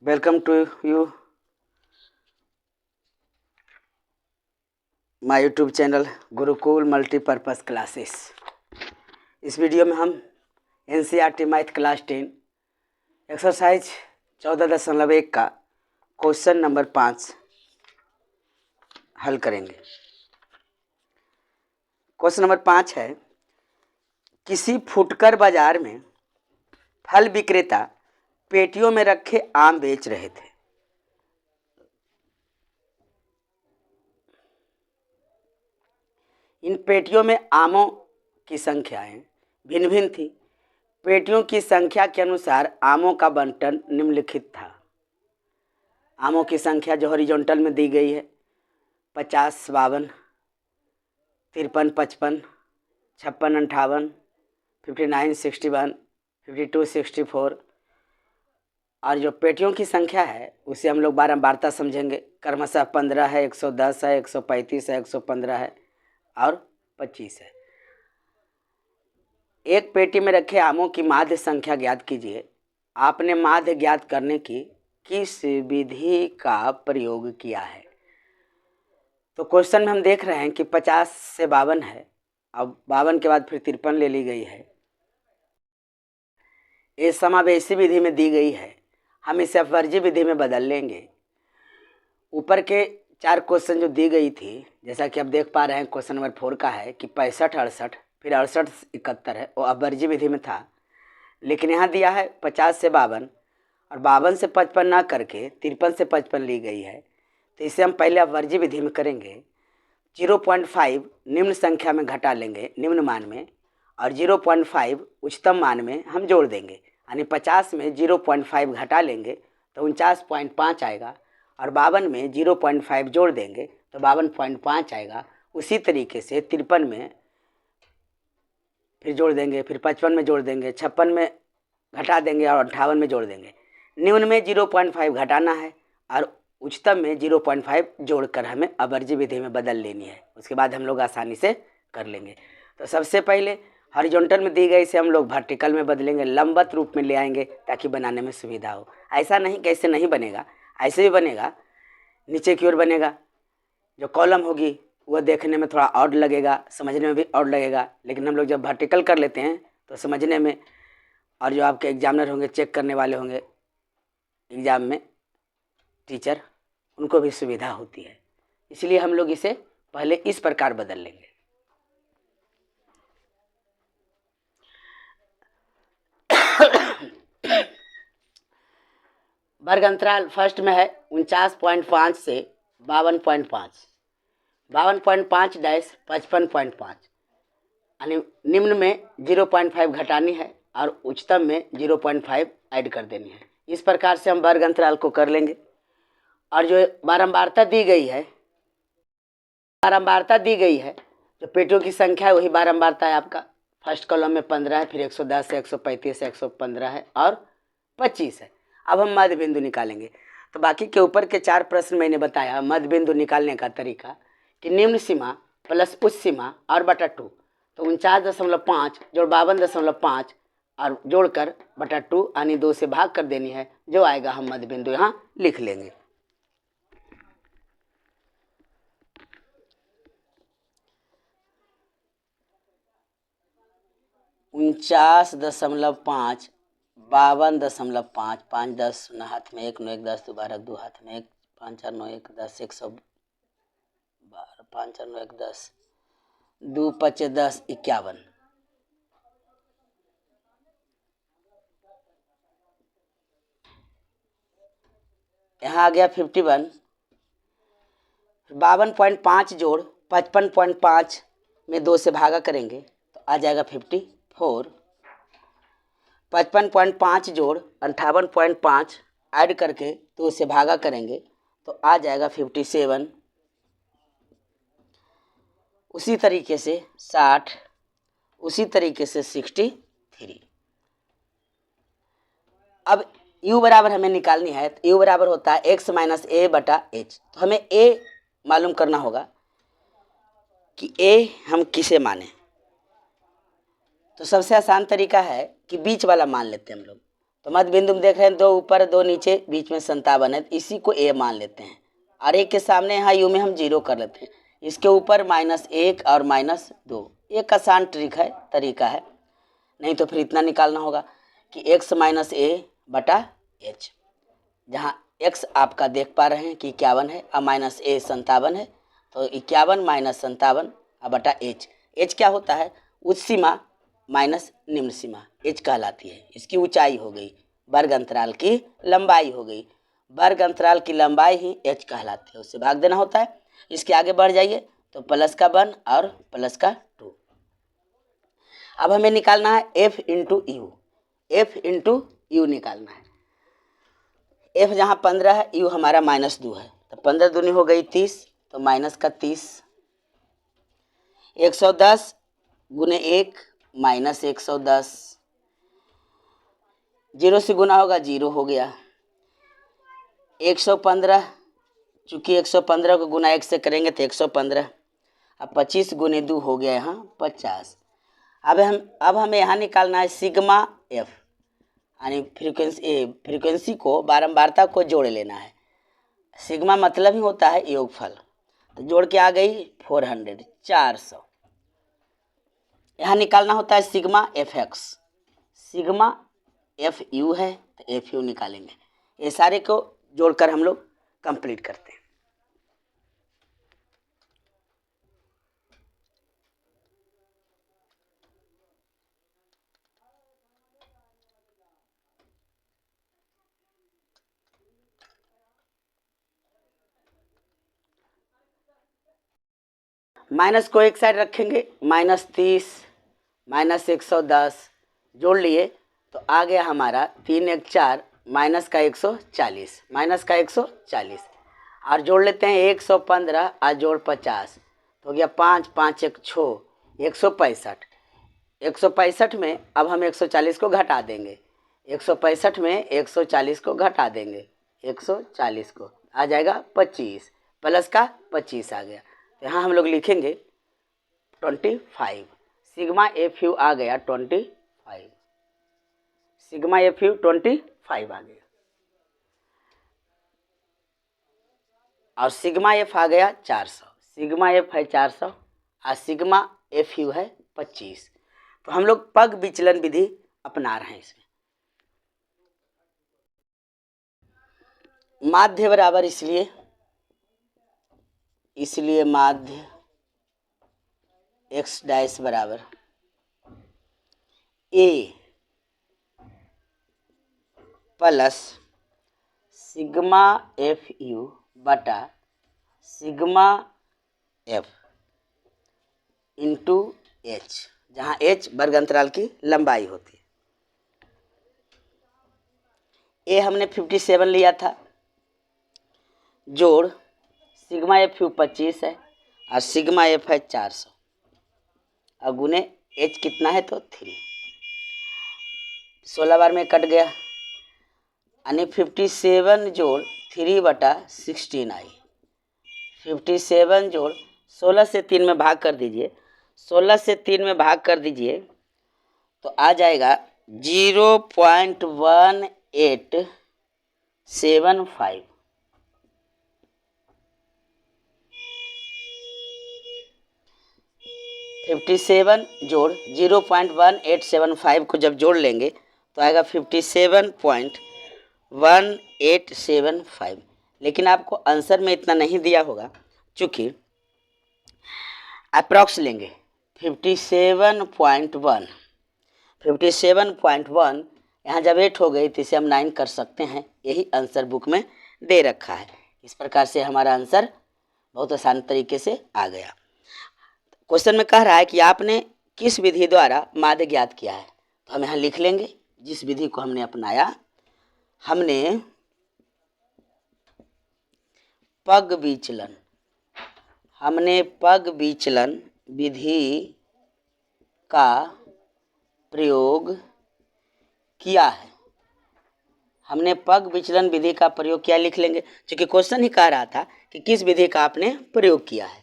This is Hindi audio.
Welcome to you my YouTube channel Gurukul multipurpose classes. इस वीडियो में हम एनसीईआरटी मैथ क्लास 10 एक्सरसाइज 14.1 का क्वेश्चन नंबर 5 हल करेंगे। क्वेश्चन नंबर 5 है, किसी फुटकर बाजार में फल विक्रेता पेटियों में रखे आम बेच रहे थे। इन पेटियों में आमों की संख्याएं भिन्न भिन्न थी। पेटियों की संख्या के अनुसार आमों का बंटन निम्नलिखित था। आमों की संख्या जो हॉरिजॉन्टल में दी गई है 50, 52, 53, 55, 56, 58, 59, 61, 52, 64 और जो पेटियों की संख्या है उसे हम लोग बारंबारता समझेंगे। क्रमशः 15 है, 110 है, 135 है, 115 है और 25 है। एक पेटी में रखे आमों की माध्य संख्या ज्ञात कीजिए। आपने माध्य ज्ञात करने की किस विधि का प्रयोग किया है? तो क्वेश्चन में हम देख रहे हैं कि 50 से 52 है। अब 52 के बाद फिर 53 ले ली गई है। ये समावेशी विधि में दी गई है, हम इसे अपवर्जी विधि में बदल लेंगे। ऊपर के 4 क्वेश्चन जो दी गई थी, जैसा कि आप देख पा रहे हैं, क्वेश्चन नंबर 4 का है कि 65, 68 फिर 68, 71 है, वो अपवर्जी विधि में था। लेकिन यहाँ दिया है 50 से 52 और 52 से 55 ना करके 53 से 55 ली गई है। तो इसे हम पहले अपवर्जी विधि में करेंगे। 0.5 निम्न संख्या में घटा लेंगे, निम्न मान में, और 0.5 उच्चतम मान में हम जोड़ देंगे। यानी 50 में 0.5 घटा लेंगे तो 49.5 आएगा और 52 में 0.5 जोड़ देंगे तो 52.5 आएगा। उसी तरीके से 53 में फिर जोड़ देंगे, फिर 55 में जोड़ देंगे, 56 में घटा देंगे और 58 में जोड़ देंगे। निम्न में 0.5 घटाना है और उच्चतम में 0.5 जोड़कर हमें अपवर्जी विधि में बदल लेनी है। उसके बाद हम लोग आसानी से कर लेंगे। तो सबसे पहले हॉरिजॉन्टल में दी गई से हम लोग वर्टिकल में बदलेंगे, लंबवत रूप में ले आएंगे ताकि बनाने में सुविधा हो। ऐसा नहीं कैसे नहीं बनेगा, ऐसे भी बनेगा, नीचे की ओर बनेगा। जो कॉलम होगी वह देखने में थोड़ा ऑड लगेगा, समझने में भी ऑड लगेगा, लेकिन हम लोग जब वर्टिकल कर लेते हैं तो समझने में, और जो आपके एग्जामिनर होंगे, चेक करने वाले होंगे एग्जाम में टीचर, उनको भी सुविधा होती है। इसलिए हम लोग इसे पहले इस प्रकार बदल लेंगे। वर्ग अंतराल फर्स्ट में है 49.5 से 52.5, 52.5 डैश 55.5, यानी निम्न में 0.5 घटानी है और उच्चतम में 0.5 ऐड कर देनी है। इस प्रकार से हम वर्ग अंतराल को कर लेंगे। और जो बारंबारता दी गई है, जो पेटियों की संख्या है वही बारंबारता है आपका। फर्स्ट कॉलम में 15 है, फिर 110 है, 135 है, 115 है और 25 है। अब हम मध्य बिंदु निकालेंगे। तो बाकी के ऊपर के 4 प्रश्न मैंने बताया मध्य बिंदु निकालने का तरीका कि निम्न सीमा प्लस उच्च सीमा और बटा 2, तो 49.5 जोड़ 52.5 और जोड़कर बटा 2 यानी 2 से भाग कर देनी है। जो आएगा हम मध्य बिंदु यहाँ लिख लेंगे। उनचास दशमलव 5, 52.5, 5 10 शून्य हाथ में 1 9 1 10 2 12 2 हाथ में 1 5 4 9 1 10 112 5 4 9 1 10 2 5 10 51। यहाँ आ गया 51। 52.5 जोड़ 55.5 में 2 से भागा करेंगे तो आ जाएगा 54। 55.5 जोड़ 58.5 ऐड करके 2 से भागा करेंगे तो आ जाएगा 57। उसी तरीके से 60, उसी तरीके से 63। अब u बराबर हमें निकालनी है। तो u बराबर होता है x माइनस ए बटा एच। तो हमें a मालूम करना होगा कि a हम किसे माने। तो सबसे आसान तरीका है कि बीच वाला मान लेते हैं हम लोग। तो मध्य बिंदु में देख रहे हैं, दो ऊपर दो नीचे, बीच में 57 है, इसी को ए मान लेते हैं। और एक के सामने यहाँ यू में हम 0 कर लेते हैं। इसके ऊपर -1 और -2। एक आसान तरीका है, नहीं तो फिर इतना निकालना होगा कि x - a बटा h, जहाँ x आपका देख पा रहे हैं कि 51 है और -a 57 है, तो 51 - 57 बटा h क्या होता है? उच्च सीमा माइनस निम्न सीमा h कहलाती है। इसकी ऊंचाई हो गई, वर्ग अंतराल की लंबाई हो गई। वर्ग अंतराल की लंबाई ही h कहलाती है, उससे भाग देना होता है। इसके आगे बढ़ जाइए तो +1 और +2। अब हमें निकालना है f into you. f into you निकालना है। f जहाँ 15 है, u हमारा -2 है, तो 15 दूनी हो गई 30, तो माइनस का 30। 110 गुने 1 -110, 0 से गुना होगा 0 हो गया। 115, चूँकि 115 को गुना 1 से करेंगे तो 115। अब 25 गुने 2 हो गया यहाँ 50। अब हमें यहाँ निकालना है सिग्मा एफ, यानी फ्रीक्वेंसी को, बारंबारता को जोड़ लेना है। सिग्मा मतलब ही होता है योगफल, तो जोड़ के आ गई 400, 400। यहाँ निकालना होता है sigma F x. Sigma F you है तो एफ यू निकालेंगे। ये सारे को जोड़कर हम लोग कंप्लीट करते हैं। माइनस को एक साइड रखेंगे, -30 -110 जोड़ लिए तो आ गया हमारा 3 1 4 -140, -140। और जोड़ लेते हैं 115 और जोड़ 50 तो हो गया 5 5 1 6, 165। 165 में अब हम 140 को घटा देंगे। 165 में 140 को घटा देंगे, 140 को आ जाएगा 25, प्लस का 25 आ गया। तो यहाँ हम लोग लिखेंगे 25। सिग्मा एफ यू आ गया 25। सिग्मा एफ यू 25 आ गया, और सिग्मा एफ आ गया 400। सिग्मा एफ है 400 और सिग्मा एफ यू है 25। तो हम लोग पग विचलन विधि अपना रहे हैं इसमें। माध्य बराबर इसलिए माध्य x डैश बराबर a plus sigma F you बटा सिग्मा एफ इंटू एच, जहाँ h वर्ग अंतराल की लंबाई होती है। a हमने 57 लिया था, जोड़ सिग्मा एफ यू 25 है और सिग्मा एफ है 400 और गुने h कितना है तो 3। 16 बार में कट गया, यानी 57 जोड़ 3/16 आई। 57 जोड़ 16 से 3 में भाग कर दीजिए, 16 से 3 में भाग कर दीजिए तो आ जाएगा 0.1875। 57 जोड़ 0.1875 को जब जोड़ लेंगे तो आएगा 57.1875। लेकिन आपको आंसर में इतना नहीं दिया होगा, चूँकि अप्रॉक्स लेंगे 57.1। 57.1 यहाँ जब 8 हो गई तो इसे हम 9 कर सकते हैं, यही आंसर बुक में दे रखा है। इस प्रकार से हमारा आंसर बहुत आसान तरीके से आ गया। क्वेश्चन में कह रहा है कि आपने किस विधि द्वारा माध्य ज्ञात किया है, तो हम यहाँ लिख लेंगे जिस विधि को हमने अपनाया। हमने पग विचलन विधि का प्रयोग किया है। हमने पग विचलन विधि का प्रयोग किया लिख लेंगे, क्योंकि क्वेश्चन ही कह रहा था कि किस विधि का आपने प्रयोग किया है।